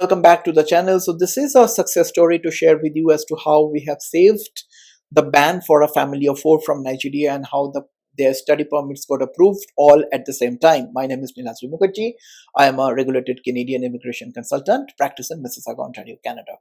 Welcome back to the channel. So this is a success story to share with you as to how we have saved the ban for a family of 4 from Nigeria and how their study permits got approved all at the same time. My name is Niladri Mukherjee. I am a regulated Canadian immigration consultant practicing in Mississauga, Ontario, Canada.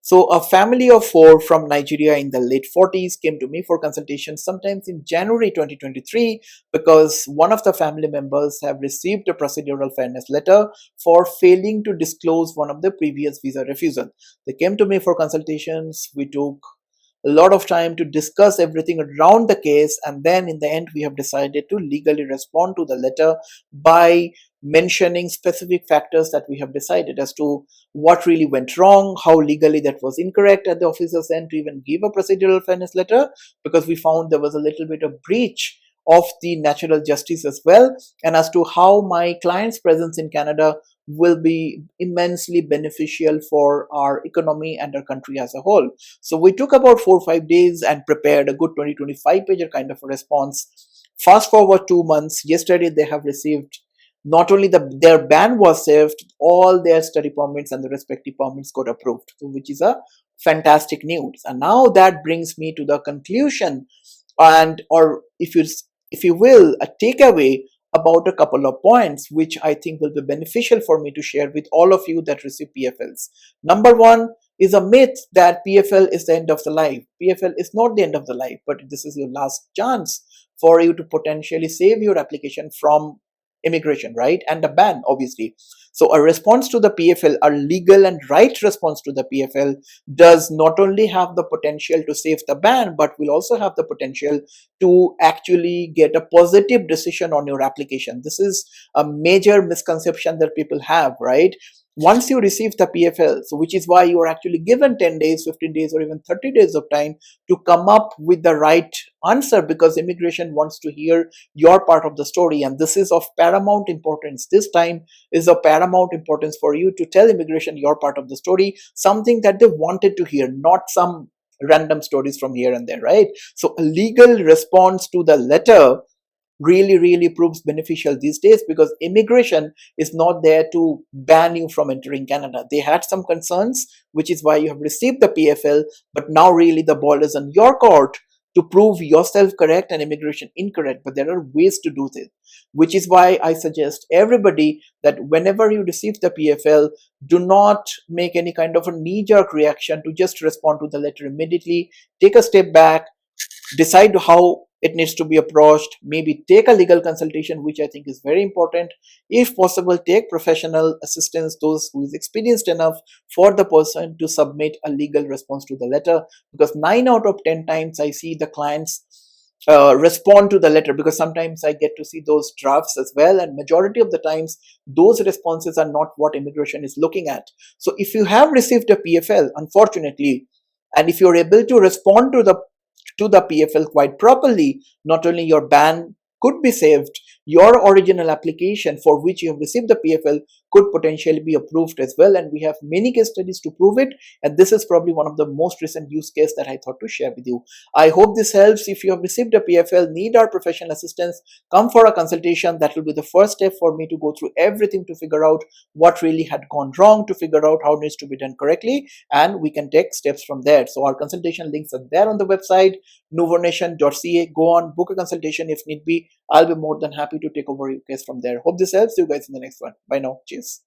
So a family of 4 from Nigeria in the late 40s came to me for consultation sometimes in January 2023 because one of the family members have received a procedural fairness letter for failing to disclose one of the previous visa refusal. They came to me for consultations. We took a lot of time to discuss everything around the case, and then in the end we have decided to legally respond to the letter by mentioning specific factors that we have decided as to what really went wrong, how legally that was incorrect at the officer's end to even give a procedural fairness letter, because we found there was a little bit of breach of the natural justice as well, and as to how my client's presence in Canada will be immensely beneficial for our economy and our country as a whole. So we took about 4 or 5 days and prepared a good 20-25 pager kind of a response. Fast forward 2 months, yesterday they have received not only their ban was saved, all their study permits and the respective permits got approved, which is a fantastic news. And now that brings me to the conclusion, and or if you will, a takeaway about a couple of points which I think will be beneficial for me to share with all of you that receive PFLs. Number one is a myth that PFL is the end of the life. PFL is not the end of the life, but this is your last chance for you to potentially save your application from immigration, right? And a ban, obviously. So a response to the PFL, a legal and right response to the PFL, does not only have the potential to save the ban, but will also have the potential to actually get a positive decision on your application. This is a major misconception that people have, right? Once you receive the PFL, so which is why you are actually given 10 days, 15 days, or even 30 days of time to come up with the right answer, because immigration wants to hear your part of the story, and this is of paramount importance. This time is of paramount importance for you to tell immigration your part of the story, something that they wanted to hear, not some random stories from here and there, right? So a legal response to the letter really proves beneficial these days, because immigration is not there to ban you from entering Canada. They had some concerns, which is why you have received the PFL, but now really the ball is on your court to prove yourself correct and immigration incorrect. But there are ways to do this, which is why I suggest everybody that whenever you receive the PFL, do not make any kind of a knee-jerk reaction to just respond to the letter immediately. Take a step back, decide how it needs to be approached, maybe take a legal consultation, which I think is very important. If possible, take professional assistance, those who is experienced enough for the person to submit a legal response to the letter, because 9 out of 10 times I see the clients respond to the letter, because sometimes I get to see those drafts as well, and majority of the times those responses are not what immigration is looking at. So if you have received a PFL, unfortunately, and if you're able to respond to the PFL quite properly, not only your ban could be saved, your original application for which you have received the PFL could potentially be approved as well. And we have many case studies to prove it. And this is probably one of the most recent use case that I thought to share with you. I hope this helps. If you have received a PFL, need our professional assistance, come for a consultation. That will be the first step for me to go through everything to figure out what really had gone wrong, to figure out how it needs to be done correctly, and we can take steps from there. So our consultation links are there on the website, novonation.ca. Go on, book a consultation if need be. I'll be more than happy to take over your case from there. Hope this helps you guys in the next one. Bye now. Cheers.